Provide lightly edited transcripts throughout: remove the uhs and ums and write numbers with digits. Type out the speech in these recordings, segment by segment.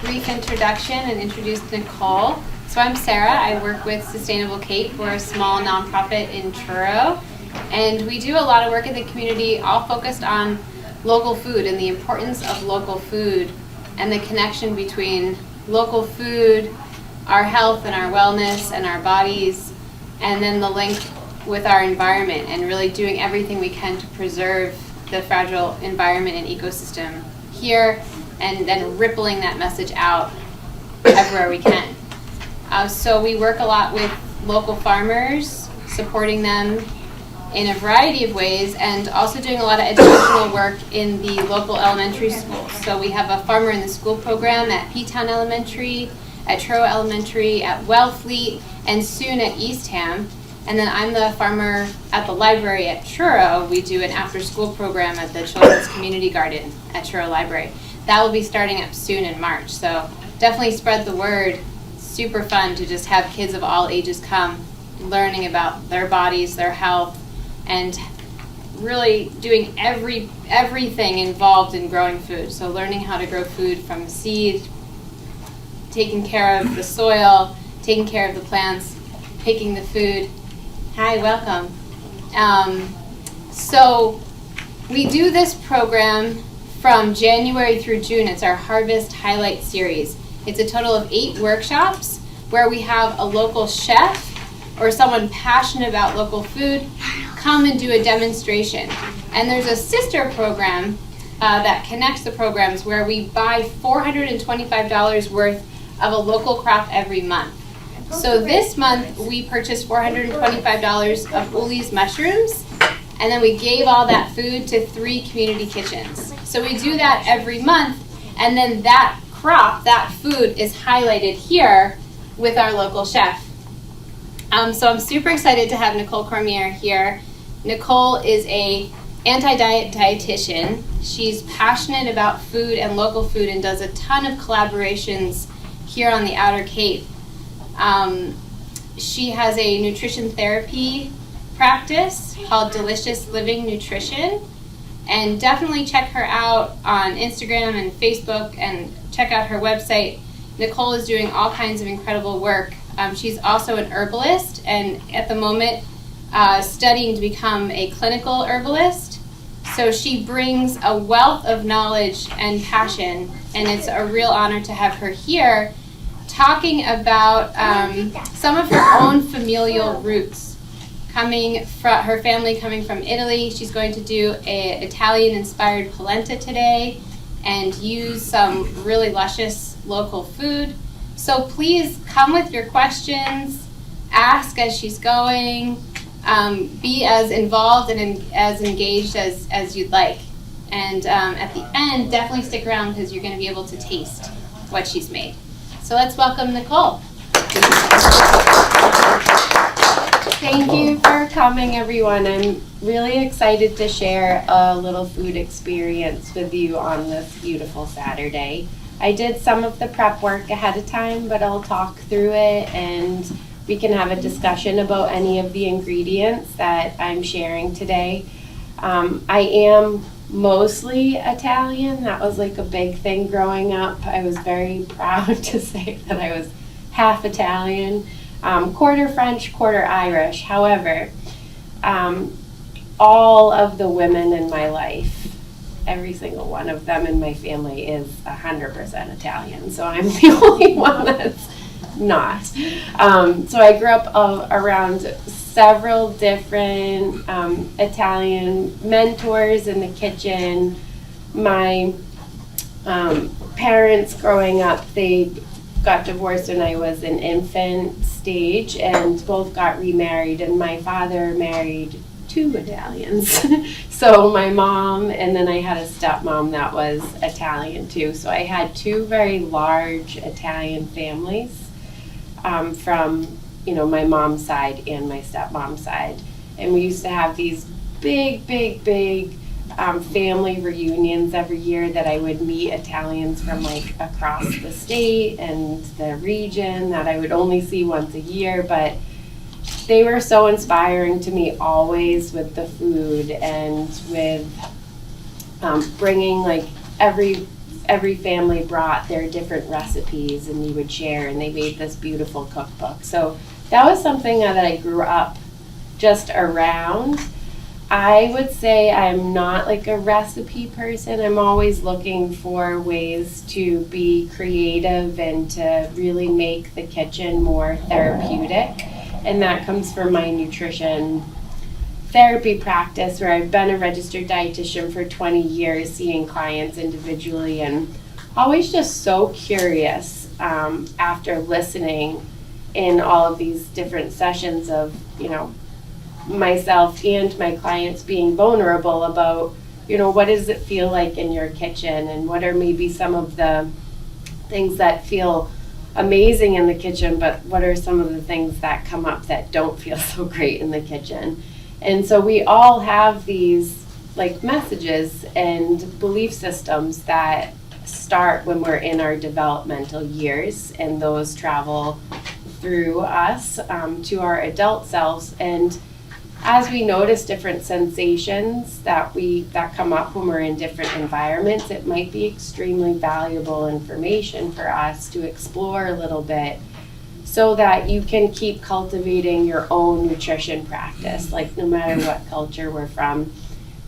brief introduction and introduce Nicole. So I'm Sarah. I work with Sustainable Cape. We're a small nonprofit in Truro, and we do a lot of work in the community, all focused on local food and the importance of local food and the connection between local food, our health and our wellness and our bodies, and then the link with our environment and really doing everything we can to preserve the fragile environment and ecosystem here, and then rippling that message out everywhere we can. So we work a lot with local farmers, supporting them in a variety of ways, and also doing a lot of educational work in the local elementary schools. So we have a Farmer in the School program at P-Town Elementary, at Truro Elementary, at Wellfleet, and soon at Eastham. And then I'm the farmer at the library at Truro. We do an after-school program at the Children's Community Garden at Truro Library. That will be starting up soon in March. So definitely spread the word. Super fun to just have kids of all ages come, learning about their bodies, their health, and really doing everything involved in growing food. So learning how to grow food from seed, taking care of the soil, taking care of the plants, picking the food. Hi, welcome. So we do this program from January through June. It's our Harvest Highlight Series. It's a total of 8 workshops where we have a local chef or someone passionate about local food come and do a demonstration. And there's a sister program that connects the programs where we buy $425 worth of a local crop every month. So this month we purchased $425 of Uli's mushrooms, and then we gave all that food to 3 community kitchens. So we do that every month, and then that crop, that food, is highlighted here with our local chef. So I'm super excited to have Nicole Cormier here. Nicole is a anti-diet dietitian. She's passionate about food and local food and does a ton of collaborations here on the Outer Cape. She has a nutrition therapy practice called Delicious Living Nutrition, and definitely check her out on Instagram and Facebook and check out her website. Nicole is doing all kinds of incredible work. She's also an herbalist, and at the moment studying to become a clinical herbalist. So she brings a wealth of knowledge and passion, and it's a real honor to have her here talking about some of her own familial roots. Coming from her family, coming from Italy, she's going to do an Italian-inspired polenta today and use some really luscious local food. So please come with your questions, ask as she's going, be as involved and as engaged as you'd like. And at the end, definitely stick around because you're going to be able to taste what she's made. So let's welcome Nicole. Thank you for coming, everyone. I'm really excited to share a little food experience with you on this beautiful Saturday. I did some of the prep work ahead of time, but I'll talk through it and we can have a discussion about any of the ingredients that I'm sharing today. I am mostly Italian. That was like a big thing growing up. I was very proud to say that I was half Italian. Quarter French, quarter Irish. However, all of the women in my life, every single one of them in my family is 100% Italian. So I'm the only one that's not. So I grew up around several different Italian mentors in the kitchen. My parents growing up, they got divorced when I was an infant stage and both got remarried, and my father married 2 Italians. So my mom, and then I had a stepmom that was Italian too. So I had 2 very large Italian families from my mom's side and my stepmom's side. And we used to have these big family reunions every year that I would meet Italians from like across the state and the region that I would only see once a year, but they were so inspiring to me always with the food and with bringing like every every family brought their different recipes and we would share, and they made this beautiful cookbook. So that was something that I grew up just around. I would say I'm not like a recipe person. I'm always looking for ways to be creative and to really make the kitchen more therapeutic. And that comes from my nutrition therapy practice, where I've been a registered dietitian for 20 years, seeing clients individually, and always just so curious after listening in all of these different sessions of, myself and my clients being vulnerable about, what does it feel like in your kitchen, and what are maybe some of the things that feel amazing in the kitchen, but what are some of the things that come up that don't feel so great in the kitchen. And so we all have these like messages and belief systems that start when we're in our developmental years, and those travel through us to our adult selves. And as we notice different sensations that come up when we're in different environments, it might be extremely valuable information for us to explore a little bit, so that you can keep cultivating your own nutrition practice. Like, no matter what culture we're from,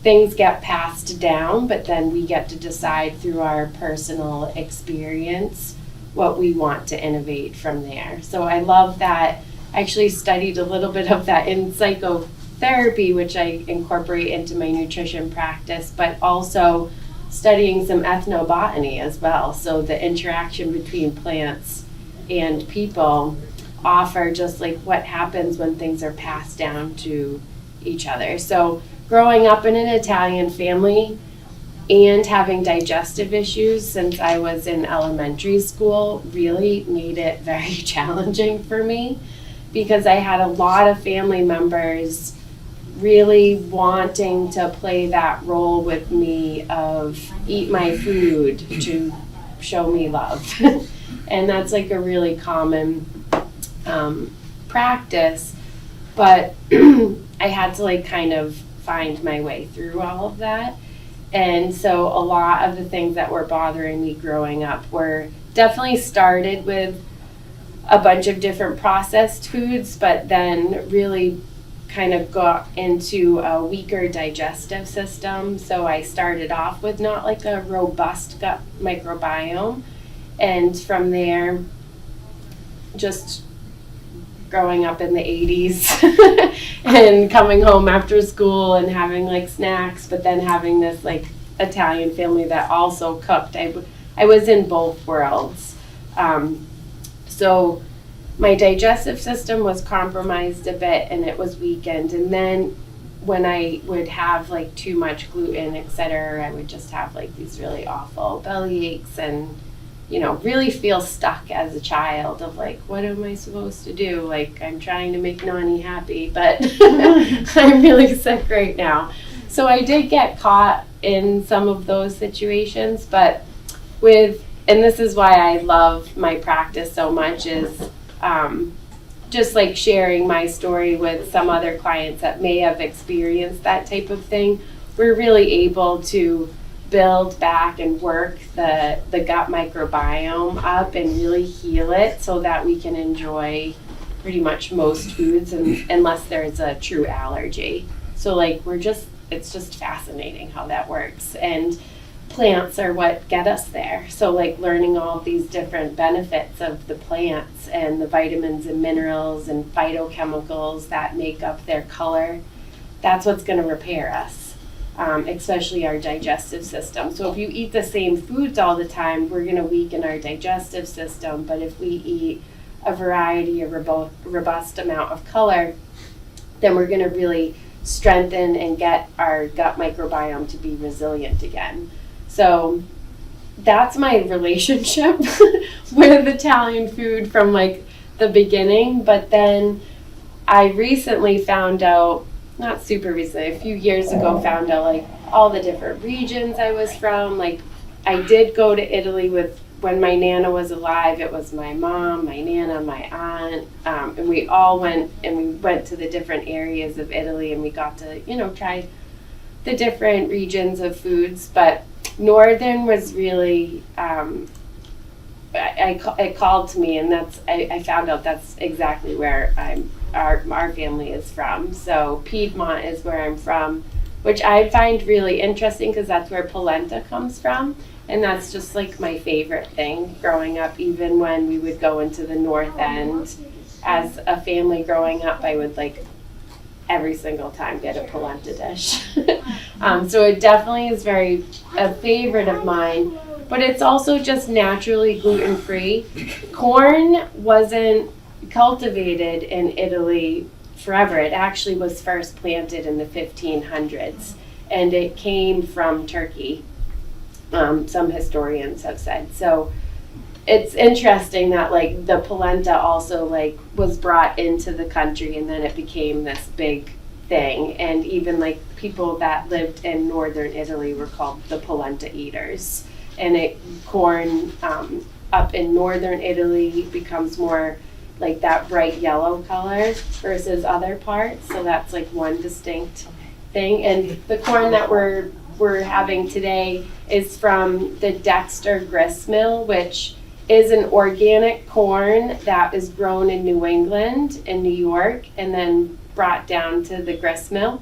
things get passed down, but then we get to decide through our personal experience what we want to innovate from there. So I love that. I actually studied a little bit of that in psychotherapy, which I incorporate into my nutrition practice, but also studying some ethnobotany as well. So the interaction between plants and people offer just like what happens when things are passed down to each other. So growing up in an Italian family and having digestive issues since I was in elementary school really made it very challenging for me, because I had a lot of family members really wanting to play that role with me of eat my food to show me love. And that's like a really common practice, but I had to like kind of find my way through all of that. And so a lot of the things that were bothering me growing up were definitely started with a bunch of different processed foods, but then really kind of got into a weaker digestive system. So I started off with not like a robust gut microbiome. And from there, just growing up in the 80s and coming home after school and having like snacks, but then having this like Italian family that also cooked. I was in both worlds. So my digestive system was compromised a bit and it was weakened. And then when I would have like too much gluten, etc., I would just have like these really awful belly aches and really feel stuck as a child of like, what am I supposed to do? Like, I'm trying to make Nani happy, but I'm really sick right now. So I did get caught in some of those situations, but and this is why I love my practice so much, is just like sharing my story with some other clients that may have experienced that type of thing. We're really able to build back and work the gut microbiome up and really heal it so that we can enjoy pretty much most foods unless there's a true allergy. So like it's just fascinating how that works. And plants are what get us there. So like learning all of these different benefits of the plants and the vitamins and minerals and phytochemicals that make up their color, that's what's going to repair us. Especially our digestive system. So if you eat the same foods all the time, we're going to weaken our digestive system. But if we eat a variety, a robust amount of color, then we're going to really strengthen and get our gut microbiome to be resilient again. So that's my relationship with Italian food from like the beginning. But then I recently found out, not super recently, a few years ago, found out like all the different regions I was from. Like I did go to Italy when my Nana was alive. It was my mom, my Nana, my aunt, and we all went to the different areas of Italy, and we got to, try the different regions of foods. But Northern was really, it called to me, and I found out that's exactly where our family is from. So Piedmont is where I'm from, which I find really interesting because that's where polenta comes from. And that's just like my favorite thing growing up. Even when we would go into the North End as a family growing up, I would like every single time get a polenta dish. So it definitely is a favorite of mine, but it's also just naturally gluten-free. Corn wasn't cultivated in Italy forever. It actually was first planted in the 1500s, and it came from Turkey. Some historians have said. So it's interesting that like the polenta also like was brought into the country, and then it became this big thing. And even like people that lived in northern Italy were called the polenta eaters. And corn up in northern Italy becomes more like that bright yellow color versus other parts. So that's like one distinct thing. And the corn that we're having today is from the Dexter grist mill, which is an organic corn that is grown in New England and New York and then brought down to the grist mill,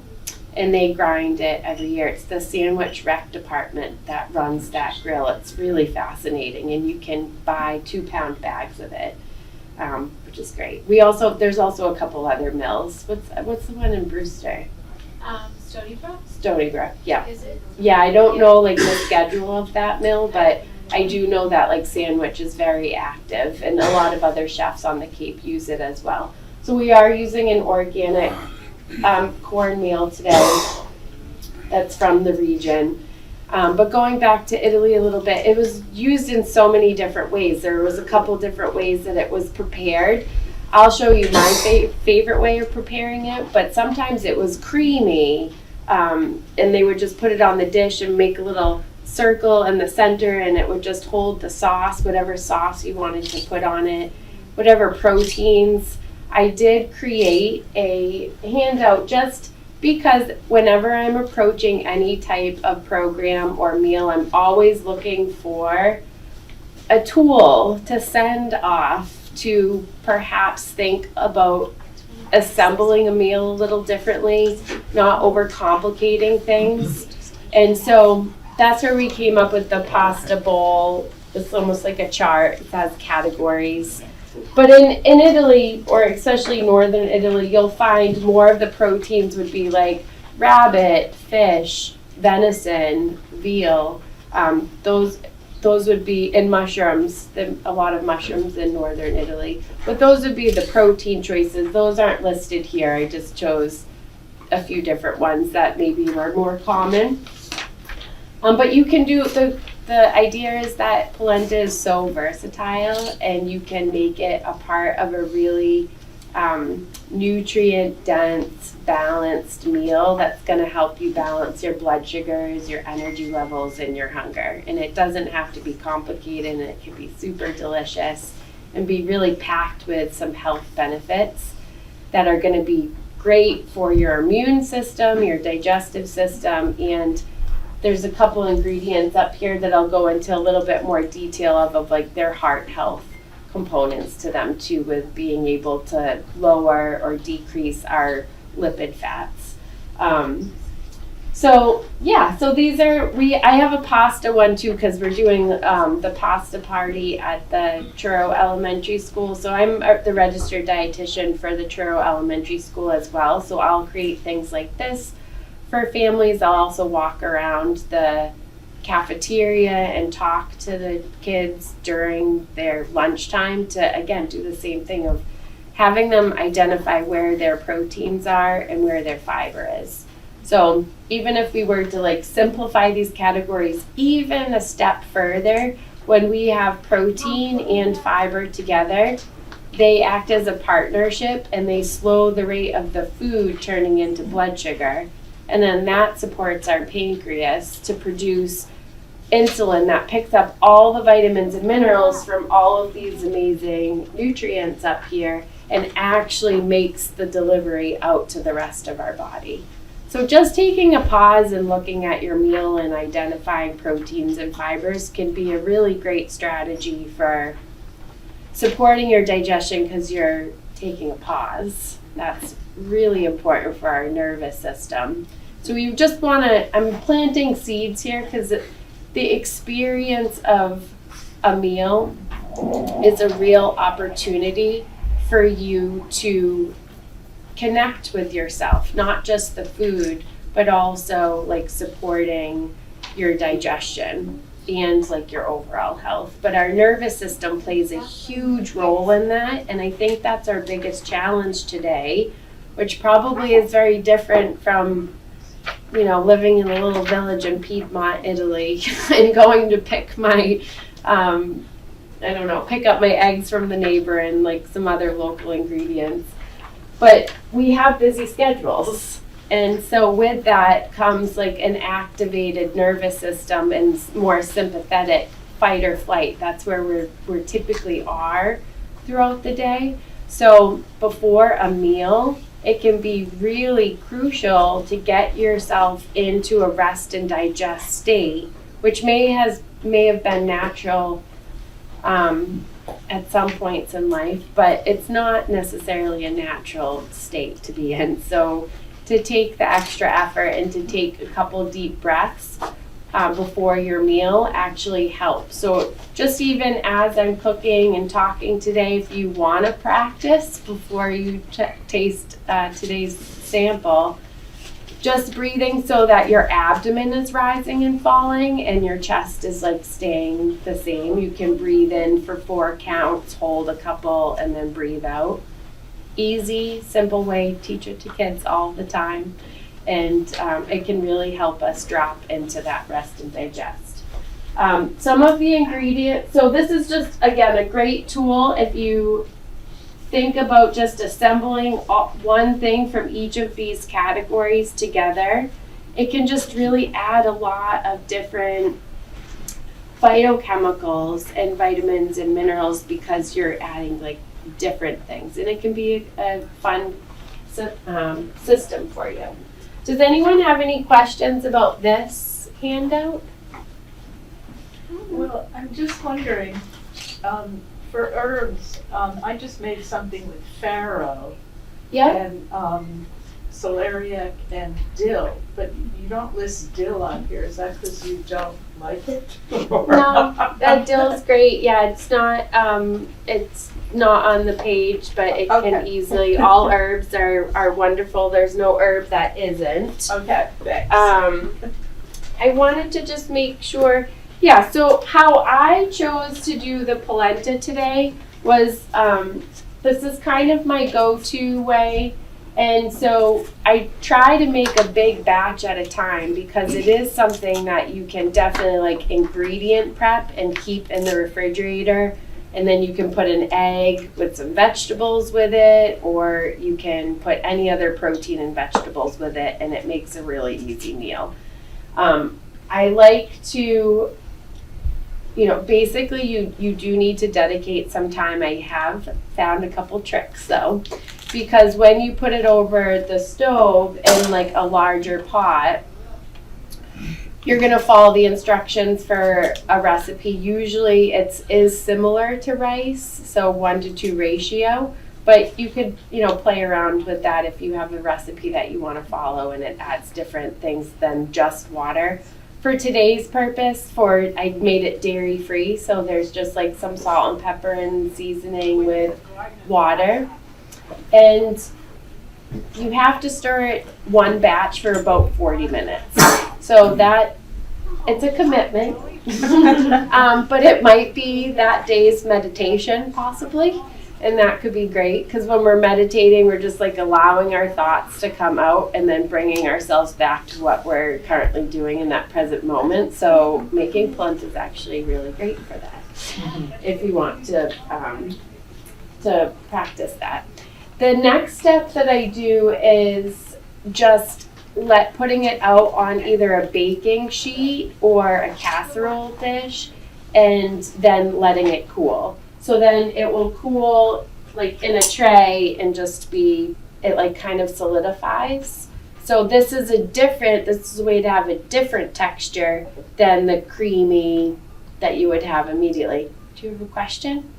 and they grind it every year. It's the sandwich rec department that runs that grill. It's really fascinating, and you can buy 2-pound bags of it, which is great. There's also a couple other mills. What's the one in Brewster? Stony Brook, yeah. Is it? Yeah, I don't know like the schedule of that mill, but I do know that like Sandwich is very active, and a lot of other chefs on the Cape use it as well. So we are using an organic cornmeal today that's from the region. But going back to Italy a little bit, it was used in so many different ways. There was a couple different ways that it was prepared. I'll show you my favorite way of preparing it, but sometimes it was creamy, and they would just put it on the dish and make a little circle in the center, and it would just hold the sauce, whatever sauce you wanted to put on it, whatever proteins. I did create a handout just because whenever I'm approaching any type of program or meal, I'm always looking for a tool to send off to perhaps think about assembling a meal a little differently, not overcomplicating things. And so that's where we came up with the pasta bowl. It's almost like a chart. It has categories. But in Italy, or especially northern Italy, you'll find more of the proteins would be like rabbit, fish, venison, veal. Those would be, and mushrooms, a lot of mushrooms in northern Italy. But those would be the protein choices. Those aren't listed here. I just chose a few different ones that maybe were more common. But you can do, the idea is that polenta is so versatile, and you can make it a part of a really nutrient-dense, balanced meal that's going to help you balance your blood sugars, your energy levels, and your hunger. And it doesn't have to be complicated, and it can be super delicious and be really packed with some health benefits that are going to be great for your immune system, your digestive system, and there's a couple ingredients up here that I'll go into a little bit more detail of like their heart health components to them too, with being able to lower or decrease our lipid fats. So these are, I have a pasta one too, because we're doing the pasta party at the Truro Elementary School. So I'm the registered dietitian for the Truro Elementary School as well. So I'll create things like this for families. I'll also walk around the cafeteria and talk to the kids during their lunchtime to, again, do the same thing of having them identify where their proteins are and where their fiber is. So even if we were to like simplify these categories even a step further, when we have protein and fiber together, they act as a partnership, and they slow the rate of the food turning into blood sugar. And then that supports our pancreas to produce insulin that picks up all the vitamins and minerals from all of these amazing nutrients up here and actually makes the delivery out to the rest of our body. So just taking a pause and looking at your meal and identifying proteins and fibers can be a really great strategy for supporting your digestion because you're taking a pause. That's really important for our nervous system. So you just want to, I'm planting seeds here because the experience of a meal is a real opportunity for you to connect with yourself, not just the food, but also like supporting your digestion and like your overall health. But our nervous system plays a huge role in that, and I think that's our biggest challenge today, which probably is very different from, you know, living in a little village in Piedmont, Italy, and going to pick my, pick up my eggs from the neighbor and like some other local ingredients. But we have busy schedules. And so with that comes like an activated nervous system and more sympathetic fight or flight. That's where we're typically are throughout the day. So before a meal, it can be really crucial to get yourself into a rest and digest state, which may have been natural at some points in life, but it's not necessarily a natural state to be in. So to take the extra effort and to take a couple deep breaths before your meal actually helps. So just even as I'm cooking and talking today, if you want to practice before you taste today's sample, just breathing so that your abdomen is rising and falling and your chest is like staying the same. You can breathe in for 4 counts, hold a couple, and then breathe out. Easy, simple way, teach it to kids all the time. And it can really help us drop into that rest and digest. Some of the ingredients, so this is just, again, a great tool if you think about just assembling one thing from each of these categories together. It can just really add a lot of different phytochemicals and vitamins and minerals because you're adding like different things, and it can be a fun system for you. Does anyone have any questions about this handout? Well, I'm just wondering, for herbs, I just made something with farro and celeriac and dill, but you don't list dill on here. Is that because you don't like it? No, that dill's great. Yeah, it's not on the page, but it can easily, all herbs are wonderful. There's no herb that isn't. Okay, thanks. I wanted to just make sure, yeah, so how I chose to do the polenta today was, this is kind of my go-to way. And so I try to make a big batch at a time because it is something that you can definitely like ingredient prep and keep in the refrigerator. And then you can put an egg with some vegetables with it, or you can put any other protein and vegetables with it, and it makes a really easy meal. I like to, basically you do need to dedicate some time. I have found a couple tricks though, because when you put it over the stove in like a larger pot, you're going to follow the instructions for a recipe. Usually it is similar to rice, so 1-to-2 ratio, but you could, play around with that if you have a recipe that you want to follow and it adds different things than just water. For today's purpose, I made it dairy free, so there's just like some salt and pepper and seasoning with water. And you have to stir it one batch for about 40 minutes. So it's a commitment, but it might be that day's meditation possibly, and that could be great because when we're meditating, we're just like allowing our thoughts to come out and then bringing ourselves back to what we're currently doing in that present moment. So making polenta is actually really great for that if you want to practice that. The next step that I do is just putting it out on either a baking sheet or a casserole dish and then letting it cool. So then it will cool like in a tray and just it like kind of solidifies. So So this is a way to have a different texture than the creamy that you would have immediately. Do you have a question?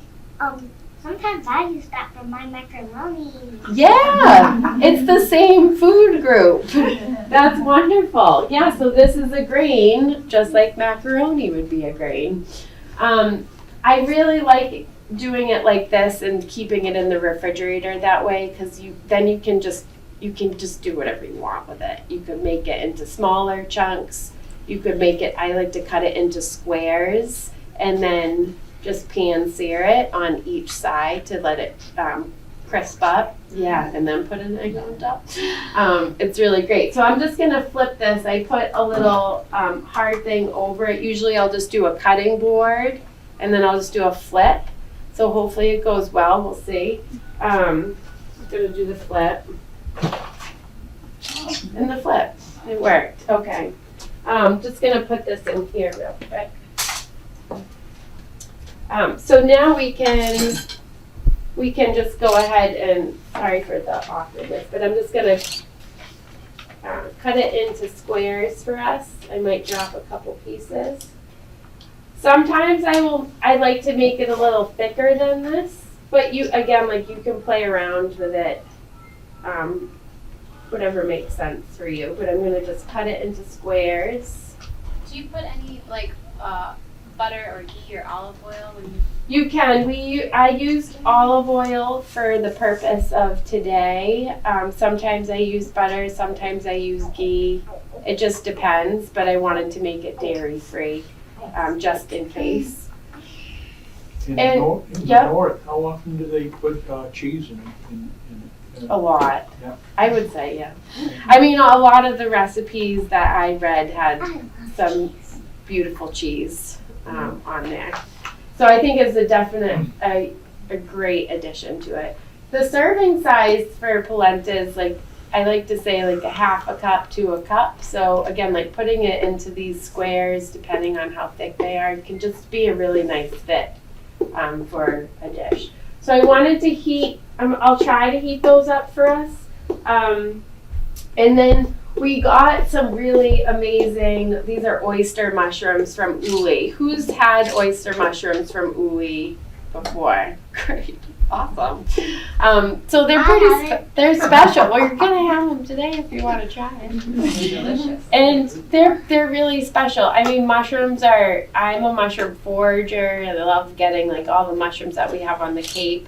Sometimes I use that for my macaroni. Yeah, it's the same food group. That's wonderful. Yeah, so this is a grain, just like macaroni would be a grain. I really like doing it like this and keeping it in the refrigerator that way, because you can just do whatever you want with it. You could make it into smaller chunks. You could make it, I like to cut it into squares and then just pan sear it on each side to let it crisp up. Yeah, and then put an egg on top. It's really great. So I'm just gonna flip this. I put a little hard thing over it. Usually I'll just do a cutting board and then I'll just do a flip. So hopefully it goes well, we'll see. I'm gonna do the flip. And the flip, it worked, okay. Just gonna put this in here real quick. So now we can just go ahead and, sorry for the awkwardness, but I'm just gonna cut it into squares for us. I might drop a couple pieces. Sometimes I like to make it a little thicker than this, but you can play around with it, whatever makes sense for you. But I'm gonna just cut it into squares. Do you put any butter or ghee or olive oil when you? You can. I used olive oil for the purpose of today. Sometimes I use butter, sometimes I use ghee. It just depends, but I wanted to make it dairy free, just in case. In the north, how often do they put cheese in it? A lot. Yeah. I would say, yeah. I mean, a lot of the recipes that I read had some beautiful cheese on there. So I think it's a great addition to it. The serving size for polenta is I like to say a half a cup to a cup. So again, putting it into these squares, depending on how thick they are, can just be a really nice fit for a dish. So I wanted to heat, I'll try to heat those up for us. And then we got some really amazing, these are oyster mushrooms from Uli. Who's had oyster mushrooms from Uli before? Great, awesome. So they're they're special. Well, you're gonna have them today if you want to try it. Delicious. And they're really special. I mean, I'm a mushroom forager and I love getting all the mushrooms that we have on the Cape.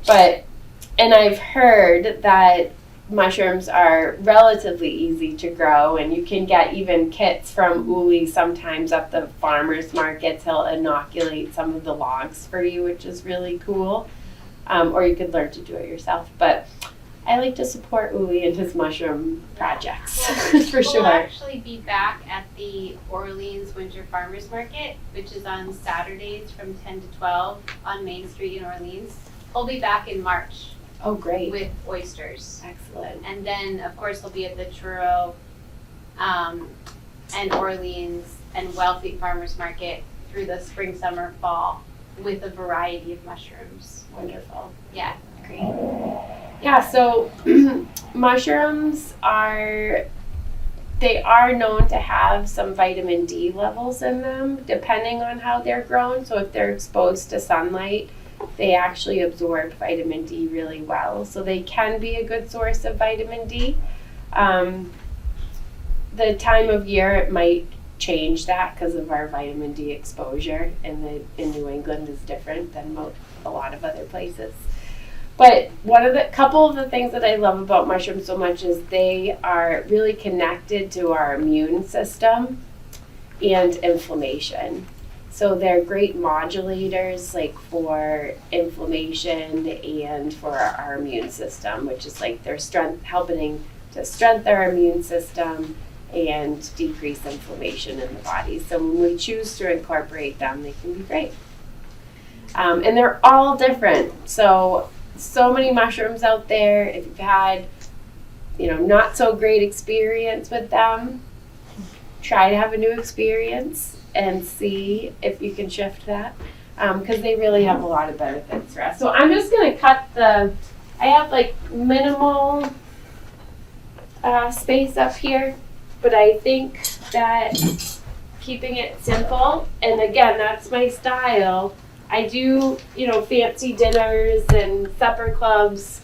And I've heard that mushrooms are relatively easy to grow, and you can get even kits from Uli sometimes at the farmers markets. He'll inoculate some of the logs for you, which is really cool. Or you could learn to do it yourself. But I like to support Uli and his mushroom projects for sure. We'll actually be back at the Orleans Winter Farmers Market, which is on Saturdays from 10 to 12 on Main Street in Orleans. We'll be back in March. Oh, great. With oysters. Excellent. And then, of course, we'll be at the Truro and Orleans and Wealthy Farmers Market through the spring, summer, fall with a variety of mushrooms. Wonderful. Yeah. Great. Yeah, so mushrooms are known to have some vitamin D levels in them, depending on how they're grown. So if they're exposed to sunlight, they actually absorb vitamin D really well. So they can be a good source of vitamin D. The time of year, it might change that because of our vitamin D exposure in New England is different than a lot of other places. But couple of the things that I love about mushrooms so much is they are really connected to our immune system and inflammation. So they're great modulators for inflammation and for our immune system, which is they're helping to strengthen our immune system and decrease inflammation in the body. So when we choose to incorporate them, they can be great. And they're all different. So many mushrooms out there. If you've had, not so great experience with them, try to have a new experience and see if you can shift that, because they really have a lot of benefits for us. So I'm just going to cut I have minimal space up here, but I think that keeping it simple, and again, that's my style. I do, fancy dinners and supper clubs,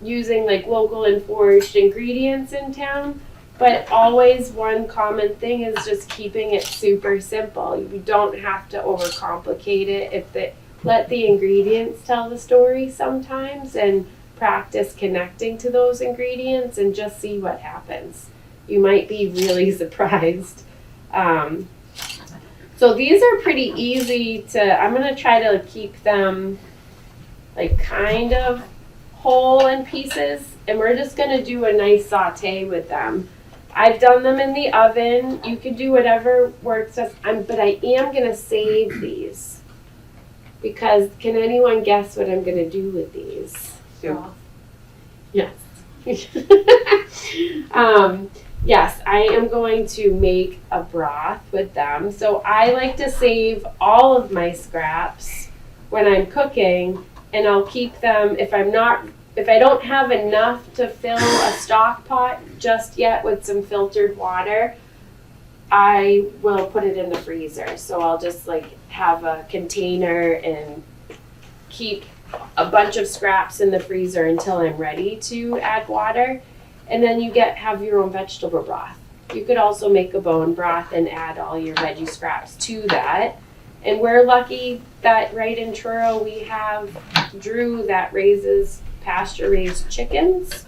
using like local and foraged ingredients in town. But always one common thing is just keeping it super simple. You don't have to overcomplicate it. Let the ingredients tell the story sometimes, and practice connecting to those ingredients and just see what happens. You might be really surprised. So these are pretty easy I'm gonna try to keep them like kind of whole in pieces, and we're just gonna do a nice saute with them. I've done them in the oven. You can do whatever works, but I am gonna save these, because can anyone guess what I'm gonna do with these? Yes. Yes, I am going to make a broth with them. So I like to save all of my scraps when I'm cooking, and I'll keep them if I don't have enough to fill a stock pot just yet with some filtered water, I will put it in the freezer. So I'll just have a container and keep a bunch of scraps in the freezer until I'm ready to add water. And then you have your own vegetable broth. You could also make a bone broth and add all your veggie scraps to that. And we're lucky that right in Truro we have Drew that raises pasture-raised chickens.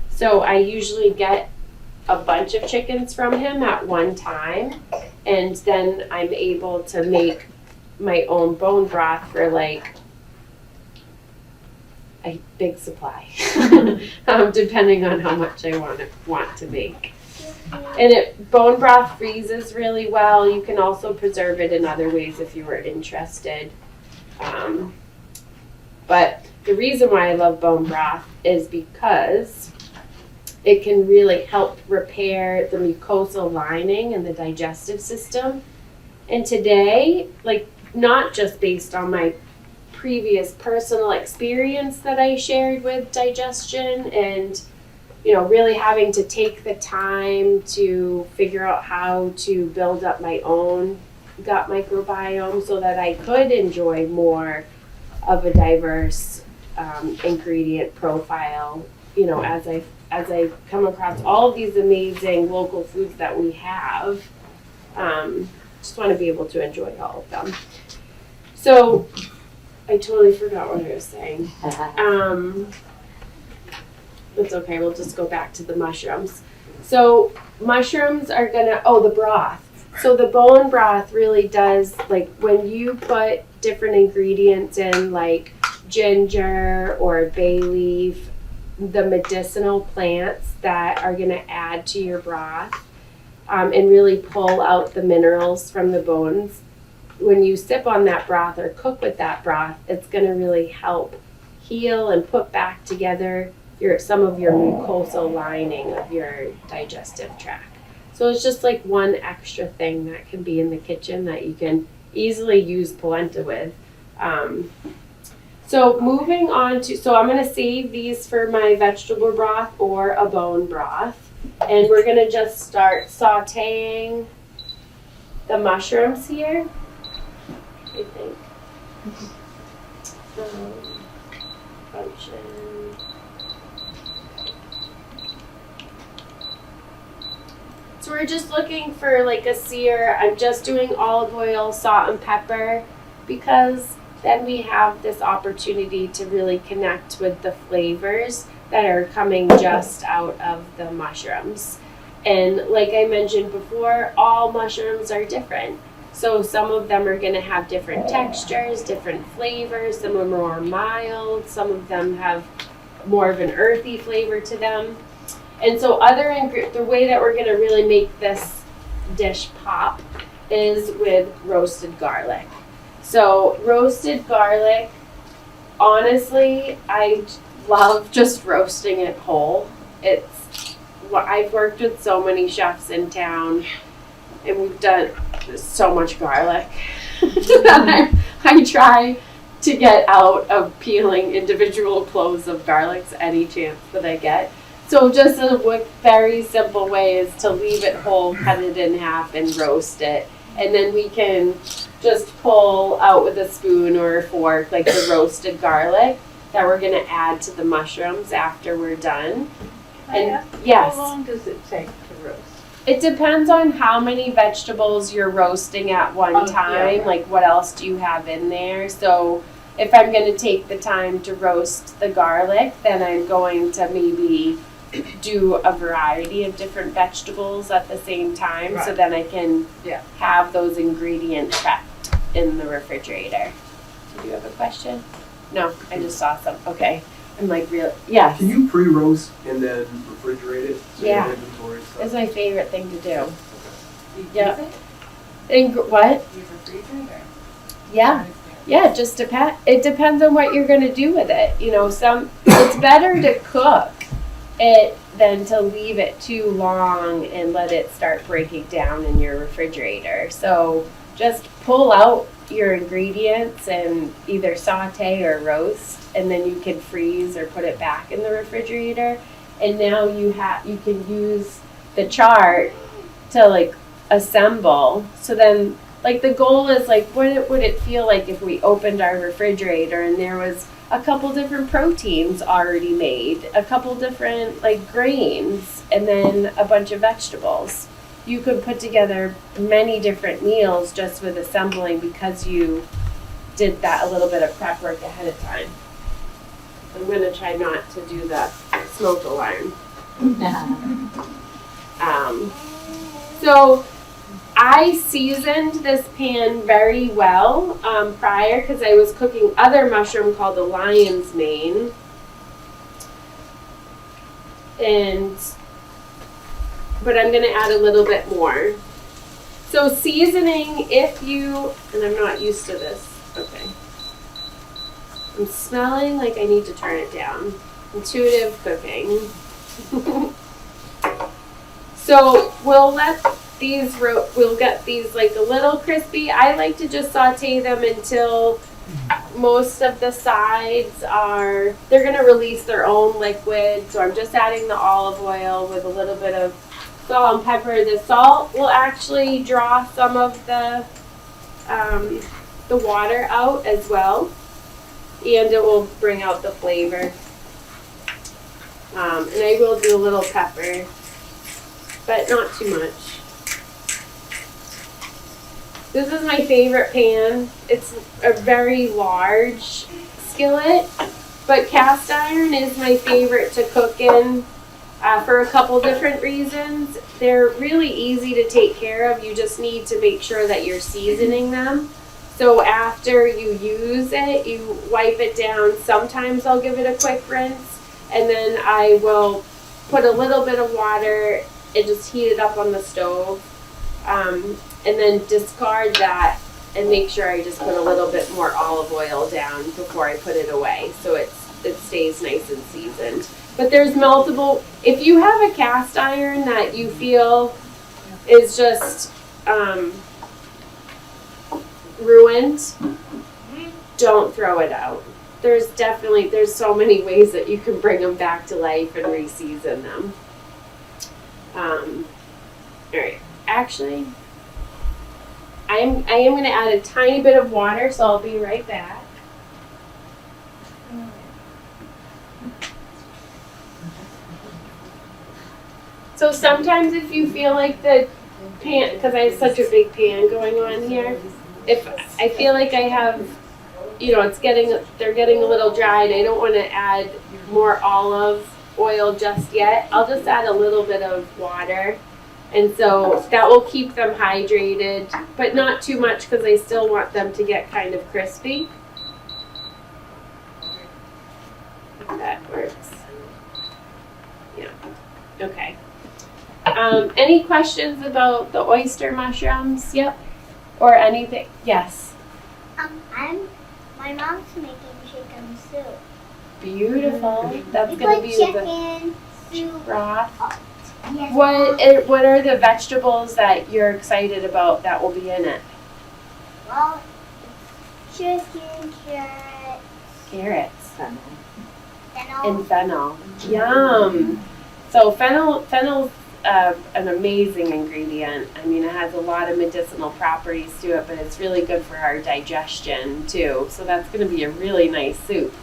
So I usually get a bunch of chickens from him at one time, and then I'm able to make my own bone broth for a big supply, depending on how much I want to make. And bone broth freezes really well. You can also preserve it in other ways if you were interested. But the reason why I love bone broth is because it can really help repair the mucosal lining and the digestive system. And today, not just based on my previous personal experience that I shared with digestion and, really having to take the time to figure out how to build up my own gut microbiome so that I could enjoy more of a diverse ingredient profile, as I come across all of these amazing local foods that we have. Just want to be able to enjoy all of them. So I totally forgot what I was saying. It's okay, we'll just go back to the mushrooms. So mushrooms are the broth. So the bone broth really does, when you put different ingredients in, like ginger or bay leaf, the medicinal plants that are going to add to your broth, and really pull out the minerals from the bones. When you sip on that broth or cook with that broth, it's going to really help heal and put back together some of your mucosal lining of your digestive tract. So it's just one extra thing that can be in the kitchen that you can easily use polenta with. So moving on so I'm going to save these for my vegetable broth or a bone broth. And we're going to just start sauteing the mushrooms here, I think. Function. So we're just looking for a sear. I'm just doing olive oil, salt, and pepper, because then we have this opportunity to really connect with the flavors that are coming just out of the mushrooms. And like I mentioned before, all mushrooms are different. So some of them are going to have different textures, different flavors. Some are more mild. Some of them have more of an earthy flavor to them. And so the way that we're going to really make this dish pop is with roasted garlic. So roasted garlic, honestly, I love just roasting it whole. I've worked with so many chefs in town, and we've done so much garlic that I try to get out of peeling individual cloves of garlics any chance that I get. So just a very simple way is to leave it whole, cut it in half, and roast it. And then we can just pull out with a spoon or a fork, like the roasted garlic that we're gonna add to the mushrooms after we're done. And yes, How long does it take to roast? it depends on how many vegetables you're roasting at one time. Yeah. Like what else do you have in there? So if I'm gonna take the time to roast the garlic, then I'm going to maybe do a variety of different vegetables at the same time, so Right. then I can Yeah. have those ingredients prepped in the refrigerator. Do you have a question? No, I just saw some. Okay, I'm like real. Yes, Can you pre-roast and then refrigerate it? So Yeah. you have inventory and stuff? it's my favorite thing to do. Okay. Yeah. What? Yeah. Yeah, it just depends. It depends on what you're gonna do with it. You know, it's better to cook it than to leave it too long and let it start breaking down in your refrigerator. So just pull out your ingredients and either saute or roast, and then you can freeze or put it back in the refrigerator. And now you can use the chart to like assemble. So then like the goal is like what would it feel like if we opened our refrigerator and there was a couple different proteins already made, a couple different like grains, and then a bunch of vegetables. You could put together many different meals just with assembling because you did that a little bit of prep work ahead of time. I'm gonna try not to do the smoke alarm. So I seasoned this pan very well prior because I was cooking other mushroom called the lion's mane. But I'm gonna add a little bit more. So seasoning, and I'm not used to this, okay. I'm smelling like I need to turn it down. Intuitive cooking. So we'll get these like a little crispy. I like to just saute them until most of the sides they're gonna release their own liquid. So I'm just adding the olive oil with a little bit of salt and pepper. The salt will actually draw some of the water out as well, and it will bring out the flavor. And I will do a little pepper, but not too much. This is my favorite pan. It's a very large skillet, but cast iron is my favorite to cook in for a couple different reasons. They're really easy to take care of. You just need to make sure that you're seasoning them. So after you use it, you wipe it down. Sometimes I'll give it a quick rinse, and then I will put a little bit of water and just heat it up on the stove. And then discard that and make sure I just put a little bit more olive oil down before I put it away so it stays nice and seasoned. But there's multiple, if you have a cast iron that you feel is just ruined, don't throw it out. There's so many ways that you can bring them back to life and re-season them. All right, actually, I am going to add a tiny bit of water, so I'll be right back. So sometimes if you feel like the pan, because I have such a big pan going on here, if I feel like I have, they're getting a little dry and I don't want to add more olive oil just yet, I'll just add a little bit of water. And so that will keep them hydrated, but not too much because I still want them to get kind of crispy. If that works. Yeah. Okay. Any questions about the oyster mushrooms? Yep. Or anything? Yes. My mom's making chicken soup. Beautiful. That's It's gonna like be chicken soup. broth. Yes. What are the vegetables that you're excited about that will be in it? Well, chicken, carrots, Carrots fennel. and fennel. Yum. So fennel's an amazing ingredient. I mean, it has a lot of medicinal properties to it, but it's really good for our digestion too. So that's going to be a really nice soup.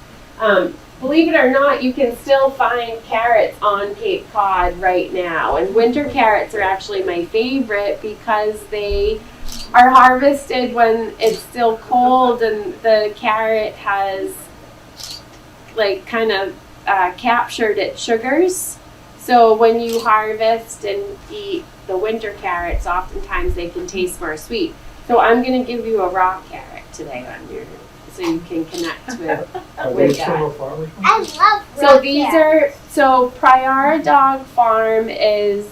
Believe it or not, you can still find carrots on Cape Cod right now. And winter carrots are actually my favorite because they are harvested when it's still cold and the carrot has like kind of captured its sugars. So when you harvest and eat the winter carrots, oftentimes they can taste more sweet. So I'm going to give you a raw carrot today on your, so you can connect with Are they that. still a farmer's I market? love So these are, so Pryor Dog Farm is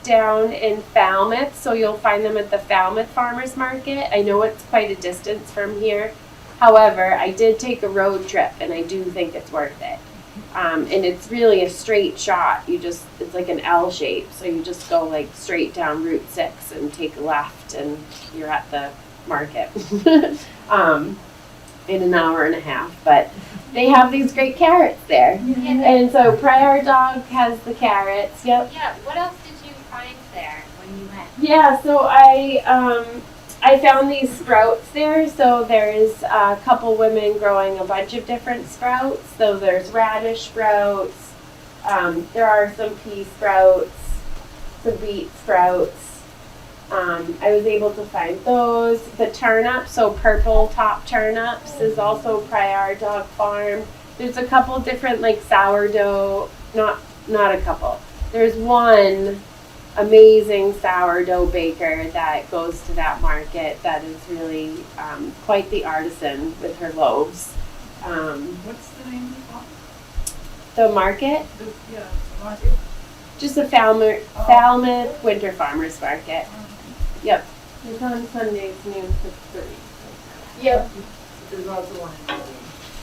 down in Falmouth, so you'll find them at the Falmouth Farmers Market. I know it's quite a distance from here. However, I did take a road trip and I do think it's worth it. And it's really a straight shot. It's like an L shape. So you just go like straight down Route 6 and take a left and you're at the market. In an hour and a half, but they have these great carrots there. And so Pryor Dog has the carrots. Yep. Yeah, what else did you find there when you went? Yeah, so I found these sprouts there. So there's a couple women growing a bunch of different sprouts. So there's radish sprouts. There are some pea sprouts, some beet sprouts. I was able to find those. The turnips, so purple top turnips, is also Pryor Dog Farm. There's a couple different like sourdough, not a couple. There's one amazing sourdough baker that goes to that market that is really quite the artisan with her loaves. What's the name of The market, the market? just a Falmouth Winter Farmers Market. Yep. It's on Sundays, noon to 3. Yep. There's also one in Philly.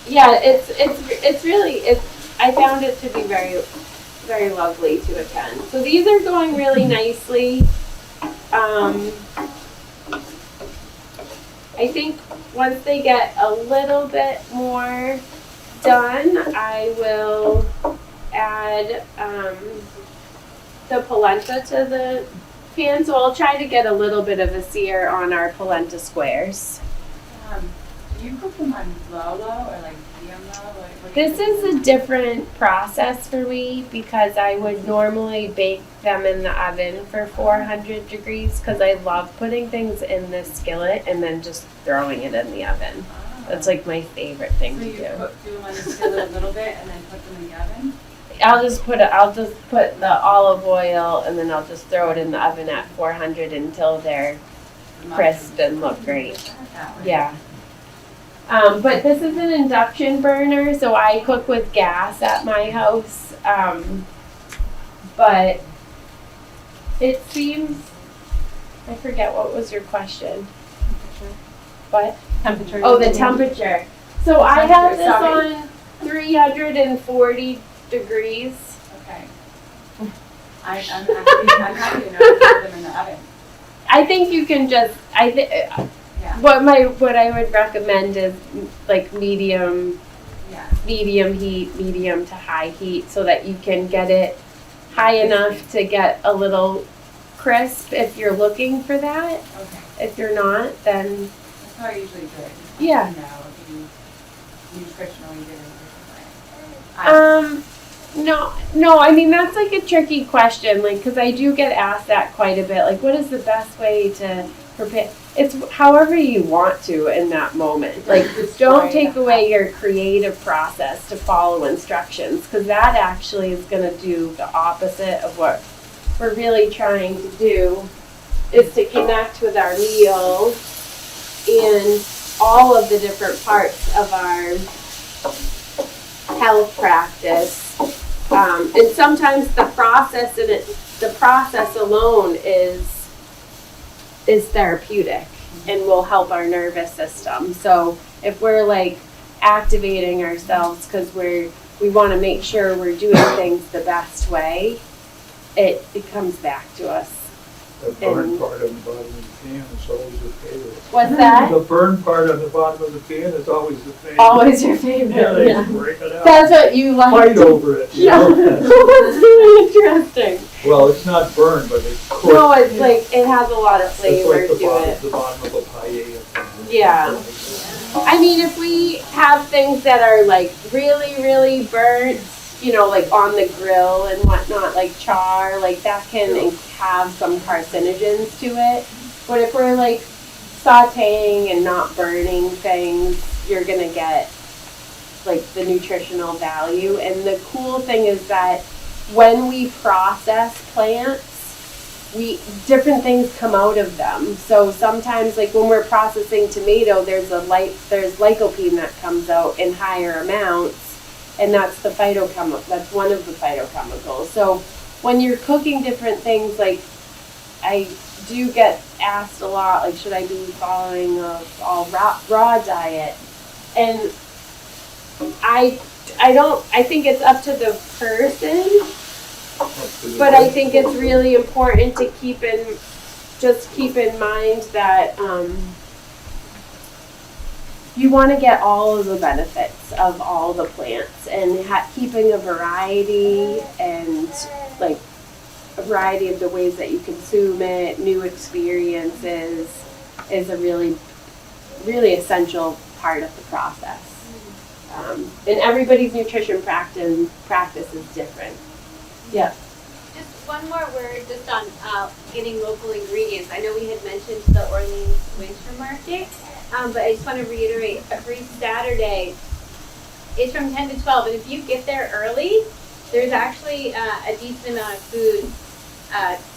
Yeah, it's really, I found it to be very, very lovely to attend. So these are going really nicely. I think once they get a little bit more done, I will add the polenta to the pan. So I'll try to get a little bit of a sear on our polenta squares. Do you cook them on low or like medium low? This is a different process for me because I would normally bake them in the oven for 400 degrees because I love putting things in the skillet and then just throwing it in the oven. That's like my favorite thing So to you do. do them on the skillet a little bit and then put them in the oven? I'll just put the olive oil and then I'll just throw it in the oven at 400 until they're crisp and look great. That way. Yeah. But this is an induction burner, so I cook with gas at my house. But it seems, I forget, what was your question? What? Temperature. Oh, the temperature. So I have this on 340 degrees. Okay. I'm happy to know to put them in the oven. I think you can just, Yeah. what I would recommend is like medium heat, medium to high heat, so that you can get it high enough to get a little crisp if you're looking for that. Okay. If you're not, then That's how I usually do it. Yeah. You know, if you nutritionally do it different way. no, I mean that's like a tricky question, like because I do get asked that quite a bit. Like, what is the best way to prepare? It's however you want to in that moment. Like, don't take away your creative process to follow instructions, because that actually is going to do the opposite of what we're really trying to do, is to connect with our meal and all of the different parts of our health practice. And sometimes the process alone is therapeutic and will help our nervous system. So if we're like activating ourselves because we want to make sure we're doing things the best way, it comes back to us The burn part on the bottom of the pan is always a favorite. What's that? The burn part on the bottom of the pan is always the favorite. Always your favorite. Yeah, they Yeah. break it out. That's what you like. Fight over it. you Yeah, know? that's really interesting. Well, it's not burned, but it's cooked. No, it's like, it has a lot of It's flavor like the to bottom, it. the bottom of a paella. or something. Yeah. I mean, if we have things that are like really, really burnt, you know, like on the grill and whatnot, like char, like that can have some carcinogens to it. But if we're like sauteing and not burning things, you're gonna get like the nutritional value. And the cool thing is that when we process plants, different things come out of them. So sometimes, like when we're processing tomato, there's lycopene that comes out in higher amounts, and that's the phytochemical. That's one of the phytochemicals. So when you're cooking different things, like I do get asked a lot, like should I be following a all raw diet? And I think it's up to the person. But I think it's really important to keep in mind that you want to get all of the benefits of all the plants, and keeping a variety and like a variety of the ways that you consume it, new experiences, is a really, really essential part of the process. And everybody's nutrition practice is different. Yeah. Just one more word just on getting local ingredients. I know we had mentioned the Orleans Winter Market, but I just want to reiterate, every Saturday it's from 10 to 12, and if you get there early, there's actually a decent amount of food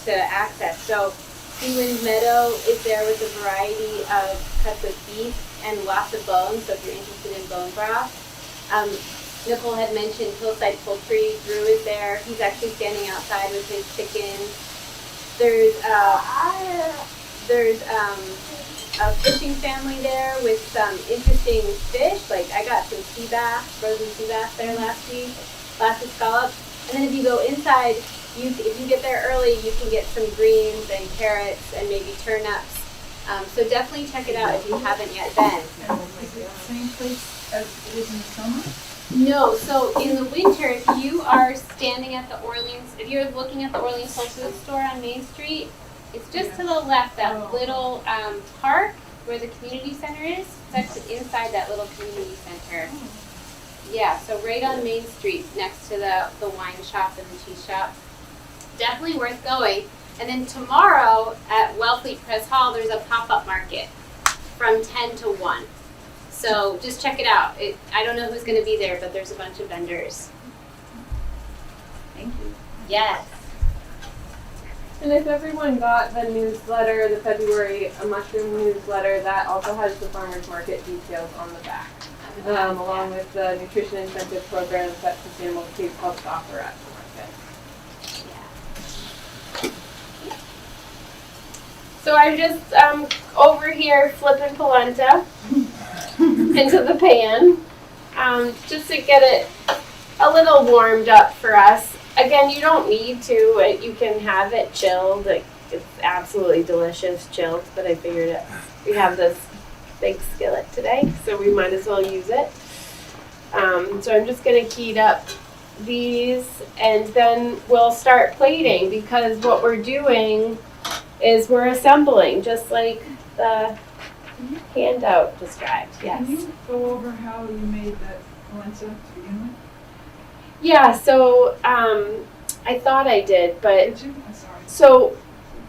to access. So Sealand Meadow is there with a variety of cuts of beef and lots of bones, so if you're interested in bone broth. Nicole had mentioned Hillside Poultry. Drew is there. He's actually standing outside with his chickens. There's a fishing family there with some interesting fish. Like I got some sea bass, frozen sea bass there last week, lots of scallops. And then if you go inside, if you get there early, you can get some greens and carrots and maybe turnips. So definitely check it out if you haven't yet been. And is it the same place as it is in the summer? No, so in the winter, if you are standing at the Orleans, if you're looking at the Orleans Whole Foods store on Main Street, it's just to the left, that little park where the community center is. It's actually inside that little community center. Yeah, so right on Main Street, next to the wine shop and the cheese shop. Definitely worth going. And then tomorrow at Wellfleet Press Hall, there's a pop-up market from 10 to 1. So just check it out. I don't know who's going to be there, but there's a bunch of vendors. Thank you. Yes. And if everyone got the newsletter, the February mushroom newsletter, that also has the farmers market details on the back, along with the nutrition incentive programs that Sustainable Cape helps offer at the market. So I'm just over here flipping polenta into the pan, just to get it a little warmed up for us. Again, you don't need to. You can have it chilled. It's absolutely delicious chilled, but I figured we have this big skillet today, so we might as well use it. So I'm just going to heat up these, and then we'll start plating, because what we're doing is we're assembling, just like the handout described. Yes. Can you go over how you made that polenta to begin with? Yeah, so I thought I did, but Did you? I'm sorry. so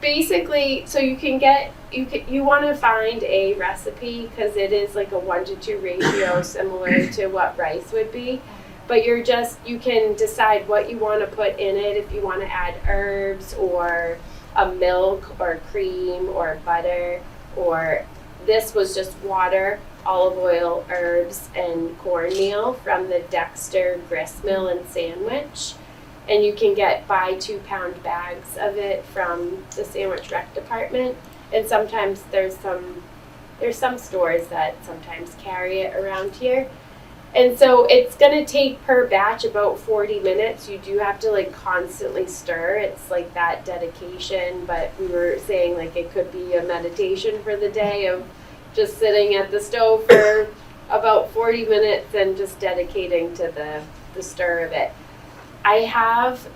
basically, so you want to find a recipe, because it is like a 1-to-2 ratio, similar to what rice would be. But you can decide what you want to put in it, if you want to add herbs or a milk or cream or butter, or this was just water, olive oil, herbs, and cornmeal from the Dexter gristmill in Sandwich. And you can get buy 2-pound bags of it from the Sandwich Rec Department. And sometimes there's some stores that sometimes carry it around here. And so it's gonna take per batch about 40 minutes. You do have to like constantly stir. It's like that dedication, but we were saying like it could be a meditation for the day of just sitting at the stove for about 40 minutes and just dedicating to the stir of it. I have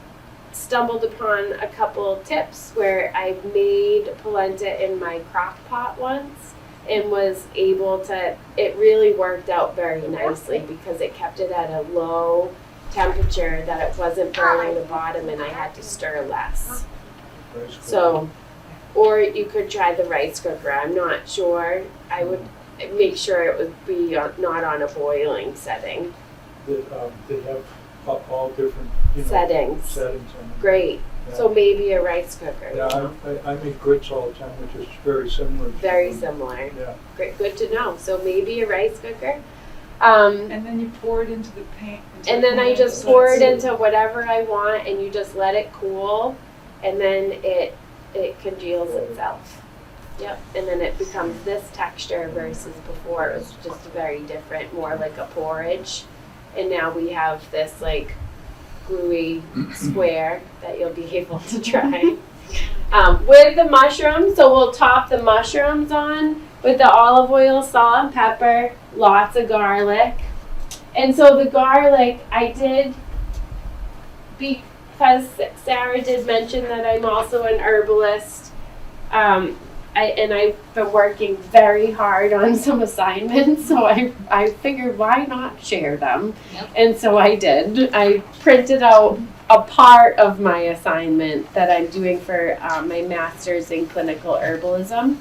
stumbled upon a couple tips where I've made polenta in my crock pot once and was able to, it really worked out very nicely because it kept it at a low temperature that it wasn't burning the bottom and I had to stir less. Rice cooker. So, or you could try the rice cooker. I'm not sure. I would make sure it would be not on a boiling setting. They have all different, Settings. on them. Great. Yeah. So maybe a rice cooker. Yeah, I make grits all the time, which is very similar. Very similar. Yeah. Great, good to know. So maybe a rice cooker. And then you pour it into the pan. And then I just pour it into whatever I want, and you just let it cool, and then it congeals itself. Yep. And then it becomes this texture versus before it was just very different, more like a porridge. And now we have this like gluey square that you'll be able to try. With the mushrooms, so we'll top the mushrooms on with the olive oil, salt, and pepper, lots of garlic. And so the garlic, I did, because Sarah did mention that I'm also an herbalist, I've been working very hard on some assignments, so I figured why not share them? Yep. And so I did. I printed out a part of my assignment that I'm doing for my master's in clinical herbalism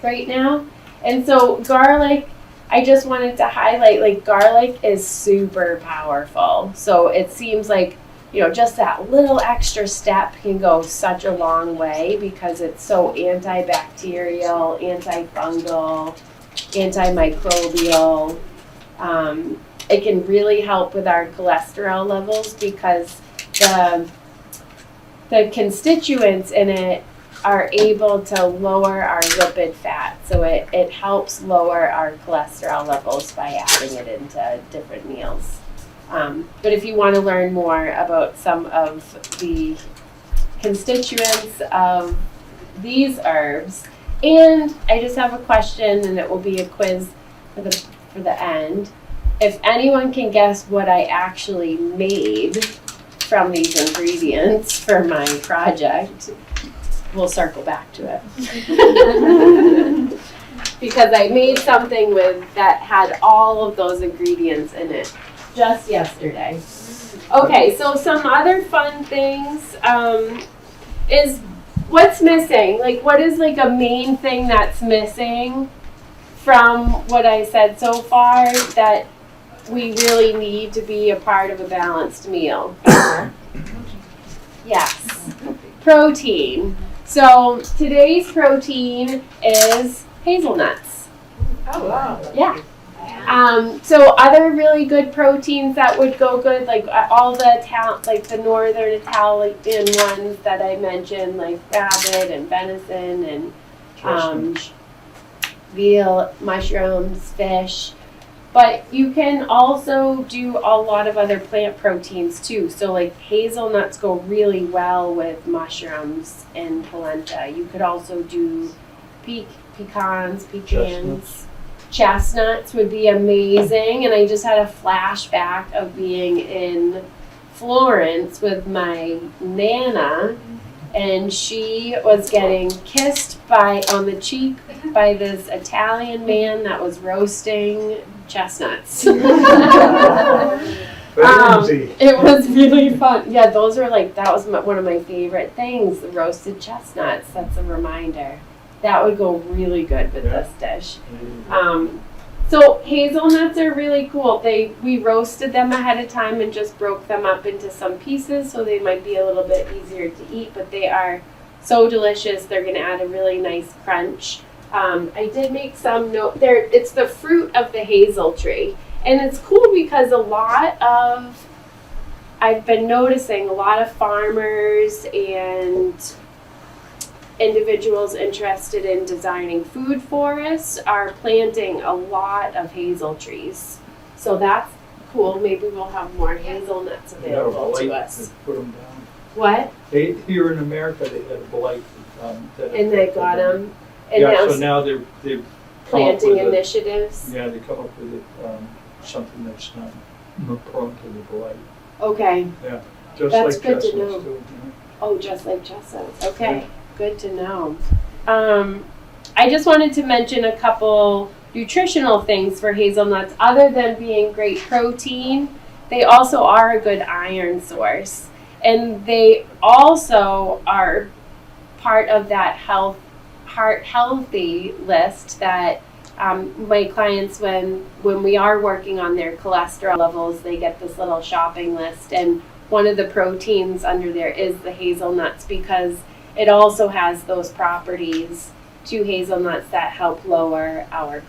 right now. And so garlic, I just wanted to highlight, like, garlic is super powerful. So it seems like, just that little extra step can go such a long way because it's so antibacterial, antifungal, antimicrobial. It can really help with our cholesterol levels because the constituents in it are able to lower our lipid fat. So it helps lower our cholesterol levels by adding it into different meals. But if you want to learn more about some of the constituents of these herbs, and I just have a question, and it will be a quiz for the end. If anyone can guess what I actually made from these ingredients for my project, we'll circle back to it. Because I made something that had all of those ingredients in it just yesterday. Okay, so some other fun things is what's missing? Like, what is like a main thing that's missing from what I said so far that we really need to be a part of a balanced meal? Yes, protein. So today's protein is hazelnuts. Oh, wow. Yeah. So other really good proteins that would go good, like all the northern Italian ones that I mentioned, like rabbit and venison and veal, mushrooms, fish. But you can also do a lot of other plant proteins too. So like hazelnuts go really well with mushrooms and polenta. You could also do pecans. Chestnuts would be amazing. And I just had a flashback of being in Florence with my Nana, and she was getting kissed on the cheek by this Italian man that was roasting chestnuts. It was really fun. Yeah, that was one of my favorite things, the roasted chestnuts. That's a reminder. That would go really good with this dish. So hazelnuts are really cool. We roasted them ahead of time and just broke them up into some pieces, so they might be a little bit easier to eat, but they are so delicious. They're going to add a really nice crunch. I did make some note there. It's the fruit of the hazel tree, and it's cool because I've been noticing a lot of farmers and individuals interested in designing food forests are planting a lot of hazel trees. So that's cool. Maybe we'll have more hazelnuts They had a available to blight us. that put them down. What? Here in America, they had a blight. That And they got them. And Yeah, now so now they've come up planting with initiatives. Yeah, they come up with something that's not prone to the blight. Okay. Just That's like good to chestnuts know. too. Oh, just like chestnuts. Okay, good to know. I just wanted to mention a couple nutritional things for hazelnuts. Other than being great protein, they also are a good iron source. And they also are part of that heart healthy list that my clients, when we are working on their cholesterol levels, they get this little shopping list, and one of the proteins under there is the hazelnuts, because it also has those properties to hazelnuts that help lower our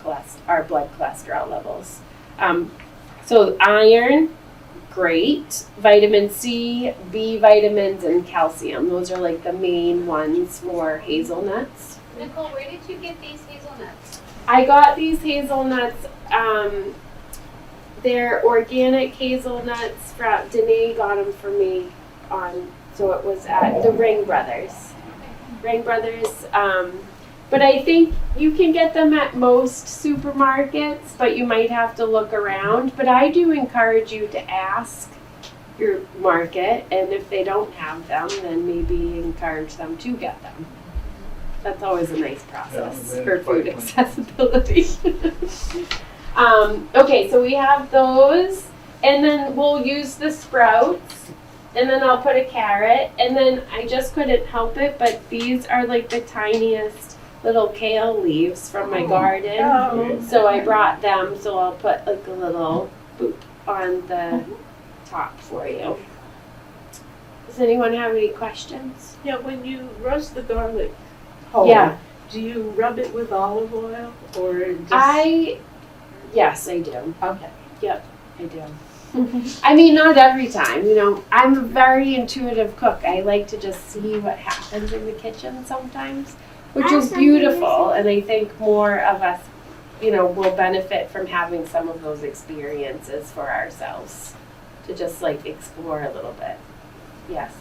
blood cholesterol levels. So iron, great. Vitamin C, B vitamins, and calcium. Those are like the main ones for hazelnuts. Nicole, where did you get these hazelnuts? I got these hazelnuts, they're organic hazelnuts from, Danae got them for me so it was at the Ring Brothers. But I think you can get them at most supermarkets, but you might have to look around. But I do encourage you to ask your market, and if they don't have them, then maybe encourage them to get them. That's always a nice process Yeah, for food quite accessibility. Okay, so we have those, and then we'll use the sprouts, and then I'll put a carrot, and then I just couldn't help it, but these are like the tiniest little kale leaves from my garden. Oh. So I brought them, so I'll put like a little boop on the top for you. Does anyone have any questions? Yeah, when you roast the garlic whole, Yeah. do you rub it with olive oil or just? Yes, I do. Okay. I do. I mean, not every time, I'm a very intuitive cook. I like to just see what happens in the kitchen sometimes, which is beautiful. And I think more of us, will benefit from having some of those experiences for ourselves to just like explore a little bit. Yes.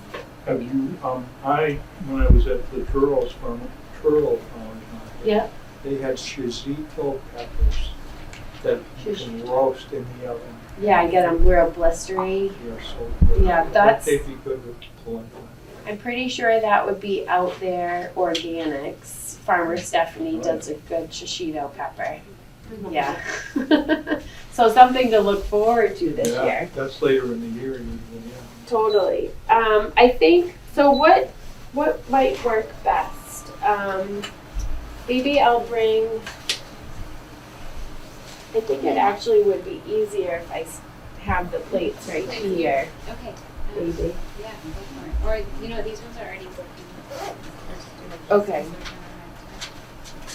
Have you, when I was at the churros farm, Yeah. they had chizito peppers that you can roast in the oven. Yeah, I get them real blistery. They're so good. Yeah, that's- They'd be good with polenta. I'm pretty sure that would be out there organics. Farmer Stephanie does a good shishito pepper. Yeah. So something to look forward to this year. That's later in the year usually, yeah. Totally. I think, so what might work best? Maybe I'll bring, I think it actually would be easier if I have the plates right here. Okay. Maybe. Yeah, go for it. Or, these ones are already cooking. Okay.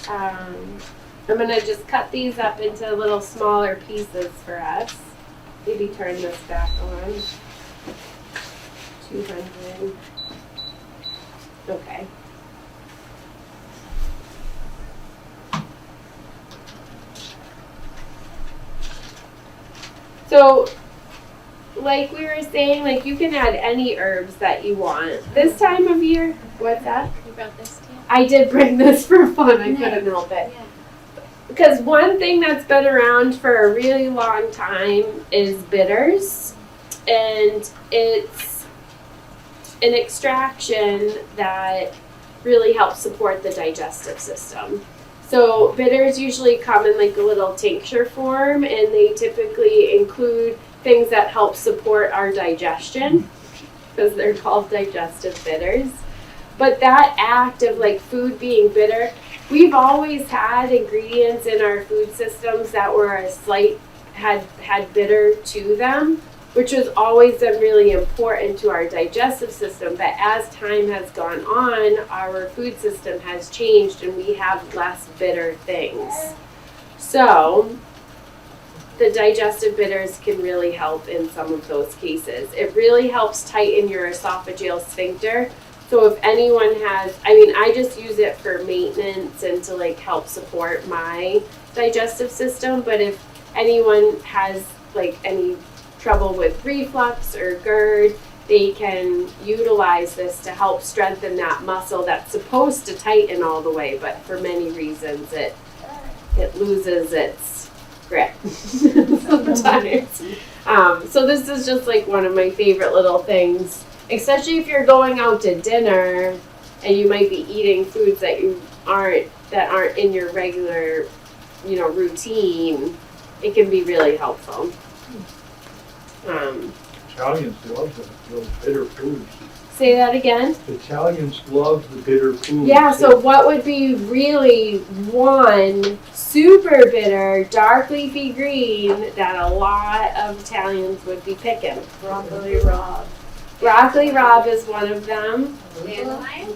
I'm gonna just cut these up into little smaller pieces for us. Maybe turn this back on. 200. Okay. So, like we were saying, like you can add any herbs that you want. This time of year, what's that? You brought this too? I did bring this for fun. I couldn't help it. Yeah. Because one thing that's been around for a really long time is bitters. And it's an extraction that really helps support the digestive system. So bitters usually come in like a little tincture form, and they typically include things that help support our digestion, because they're called digestive bitters. But that act of like food being bitter, we've always had ingredients in our food systems that were had bitter to them, which has always been really important to our digestive system. But as time has gone on, our food system has changed and we have less bitter things. So the digestive bitters can really help in some of those cases. It really helps tighten your esophageal sphincter. So if anyone has, I just use it for maintenance and to like help support my digestive system. But if anyone has like any trouble with reflux or GERD, they can utilize this to help strengthen that muscle that's supposed to tighten all the way, but for many reasons it loses its grip sometimes. So this is just like one of my favorite little things, especially if you're going out to dinner and you might be eating foods that aren't in your regular, routine. It can be really helpful. Italians love those bitter foods. Say that again. Italians love the bitter foods. Yeah, so what would be really one super bitter, dark leafy green that a lot of Italians would be picking? Broccoli rabe. Broccoli rabe is one of them. Dandelion?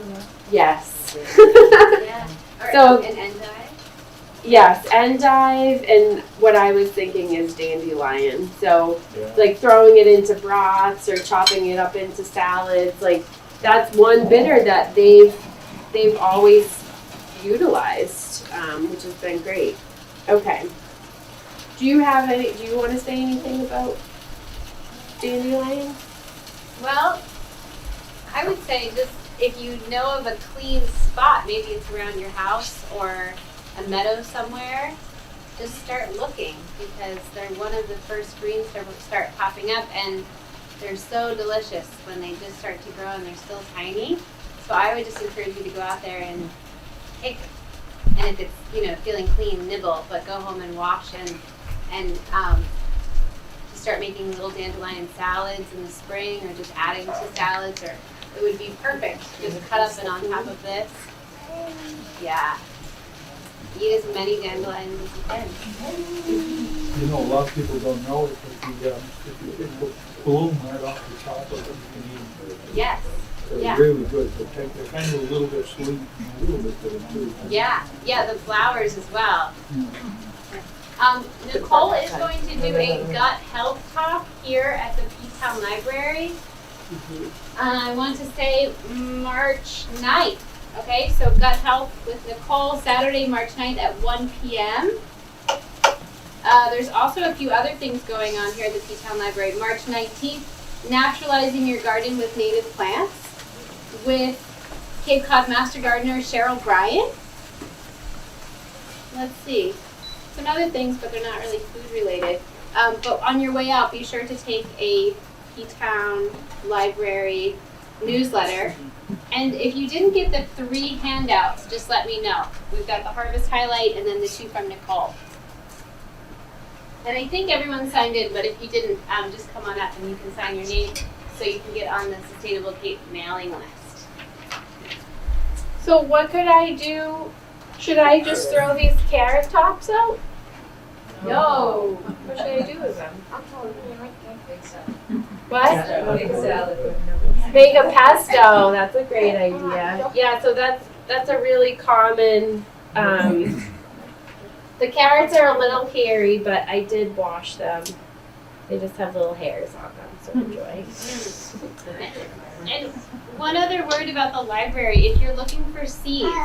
Yes. Yeah. Or So- an endive? Yes, endive, and what I was thinking is dandelion. So Yeah. like throwing it into broths or chopping it up into salads, like that's one bitter that they've always utilized, which has been great. Okay. Do you want to say anything about dandelion? Well, I would say just if you know of a clean spot, maybe it's around your house or a meadow somewhere, just start looking because they're one of the first greens to start popping up, and they're so delicious when they just start to grow and they're still tiny. So I would just encourage you to go out there and pick, and if it's feeling clean, nibble, but go home and wash and start making little dandelion salads in the spring, or just adding to salads, or it would be perfect. Just cut up and on top of this. Yeah. Eat as many dandelions as you can. A lot of people don't know it, but if you pick the bloom right off the top of them, you can eat them. Yes. They're Yeah. really good. They're kind of a little bit sweet and a little bit bitter too. Yeah. The flowers as well. Nicole is going to do a gut health talk here at the Piedmont Library. I want to say March 9th. Okay, so gut health with Nicole, Saturday, March 9th at 1 p.m. There's also a few other things going on here at the Piedmont Library. March 19th, naturalizing your garden with native plants with Cape Cod Master Gardener Cheryl Bryan. Let's see. Some other things, but they're not really food related. But on your way out, be sure to take a Piedmont Library newsletter. And if you didn't get the 3 handouts, just let me know. We've got the harvest highlight and then the 2 from Nicole. And I think everyone signed in, but if you didn't, just come on up and you can sign your name so you can get on the Sustainable Cape mailing list. So what could I do? Should I just throw these carrot tops out? No. What should I do with them? Big salad. What? Big salad. Make a pesto. That's a great idea. Yeah, so that's a really common. The carrots are a little hairy, but I did wash them. They just have little hairs on them, so enjoy. And one other word about the library, if you're looking for seeds,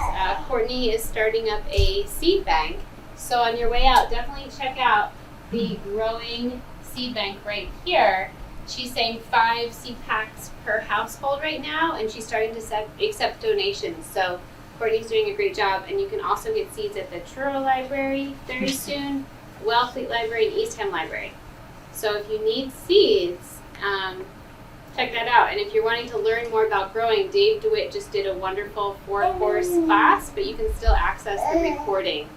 Courtney is starting up a seed bank. So on your way out, definitely check out the growing seed bank right here. She's saying 5 seed packs per household right now, and she's starting to accept donations. So Courtney's doing a great job, and you can also get seeds at the Truro Library very soon, Wellfleet Library, and Eastham Library. So if you need seeds, check that out. And if you're wanting to learn more about growing, Dave DeWitt just did a wonderful 4-course class, but you can still access the recording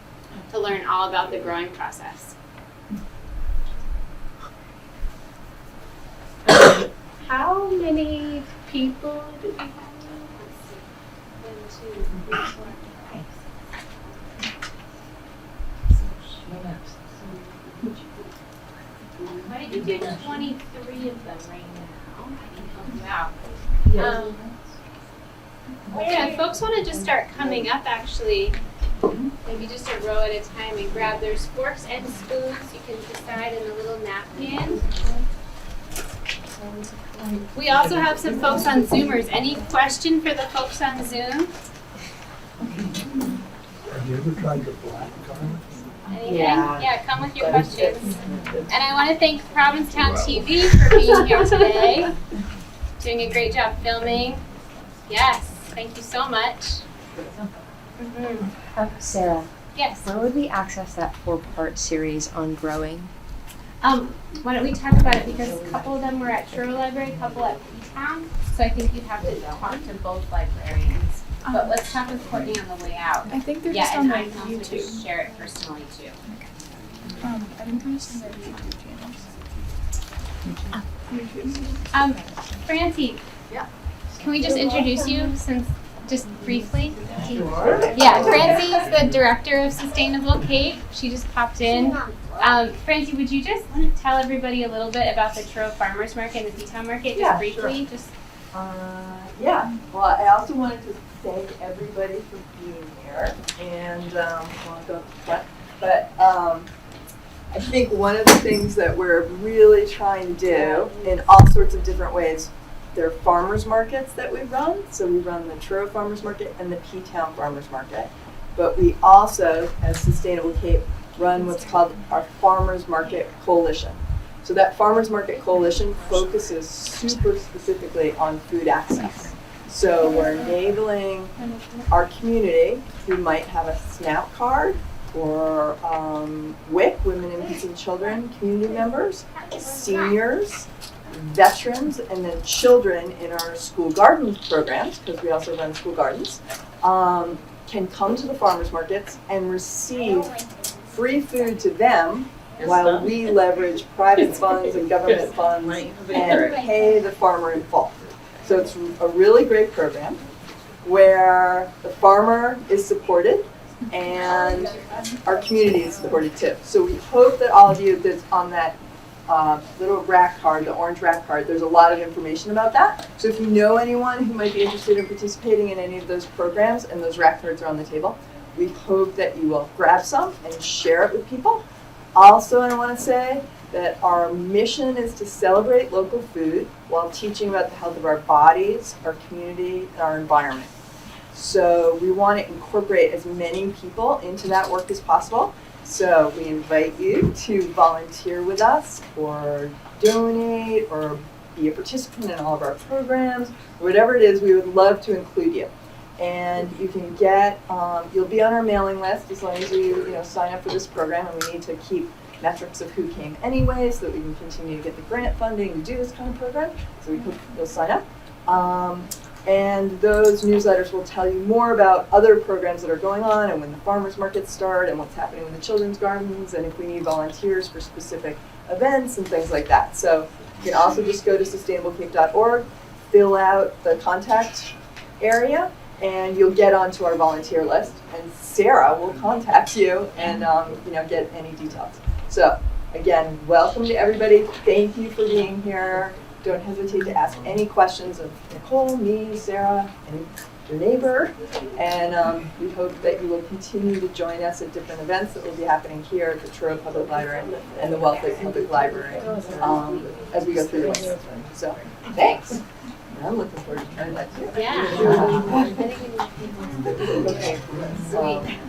to learn all about the growing process. How many people do we have? 1, 2, 3, 4, 5. I think there's 23 of them right now. I can help you out. Yeah, if folks want to just start coming up, actually, maybe just a row at a time and grab. There's forks and spoons. You can decide in the little napkin. We also have some folks on Zoomers. Any question for the folks on Zoom? Have you ever tried the black garlic? Anything? Yeah. Yeah, come with your questions. And I want to thank Provincetown TV for being here today. Doing a great job filming. Yes, thank you so much. Sarah, Yes. where would we access that 4-part series on growing? Why don't we talk about it, because a couple of them were at Truro Library, a couple at P-Town, so I think you'd have to talk to both librarians. But let's talk with Courtney on the way out. I think they're Yeah, just and on I the can also just YouTube. share it personally too. I think they're just on their YouTube channels. Francie. Yeah. Can we just introduce you just briefly? Yeah, Francie's the director of Sustainable Cape. She just popped in. Francie, would you just tell everybody a little bit about the Truro Farmers Market and the P-Town Market, just Yeah, briefly? Just Yeah, well, I also wanted to thank everybody for being here, and but I think one of the things that we're really trying to do in all sorts of different ways, there are farmers markets that we run. So we run the Truro Farmers Market and the P-Town Farmers Market, but we also, as Sustainable Cape, run what's called our Farmers Market Coalition. So that Farmers Market Coalition focuses super specifically on food access. So we're enabling our community who might have a SNAP card or WIC, Women, Infants, and Children community members, seniors, veterans, and then children in our school gardens programs, because we also run school gardens, can come to the farmers markets and receive free food to them while we leverage private funds and government funds and pay the farmer in full. So it's a really great program where the farmer is supported and our community is supported too. So we hope that all of you that's on that little rack card, the orange rack card, there's a lot of information about that. So if you know anyone who might be interested in participating in any of those programs, and those rack cards are on the table, we hope that you will grab some and share it with people. Also, I want to say that our mission is to celebrate local food while teaching about the health of our bodies, our community, and our environment. So we want to incorporate as many people into that work as possible. So we invite you to volunteer with us or donate or be a participant in all of our programs. Whatever it is, we would love to include you. And you can get, you'll be on our mailing list as long as you sign up for this program, and we need to keep metrics of who came anyway so that we can continue to get the grant funding to do this kind of program. So we hope you'll sign up. And those newsletters will tell you more about other programs that are going on and when the farmers markets start and what's happening with the children's gardens and if we need volunteers for specific events and things like that. So you can also just go to sustainablecape.org, fill out the contact area, and you'll get onto our volunteer list. And Sarah will contact you and get any details. So again, welcome to everybody. Thank you for being here. Don't hesitate to ask any questions of Nicole, me, Sarah, and your neighbor. And we hope that you will continue to join us at different events that will be happening here at the Truro Public Library and the Wealth Lake Public Library as we go through the week. So thanks. And I'm looking forward to trying that too. yeah. Okay.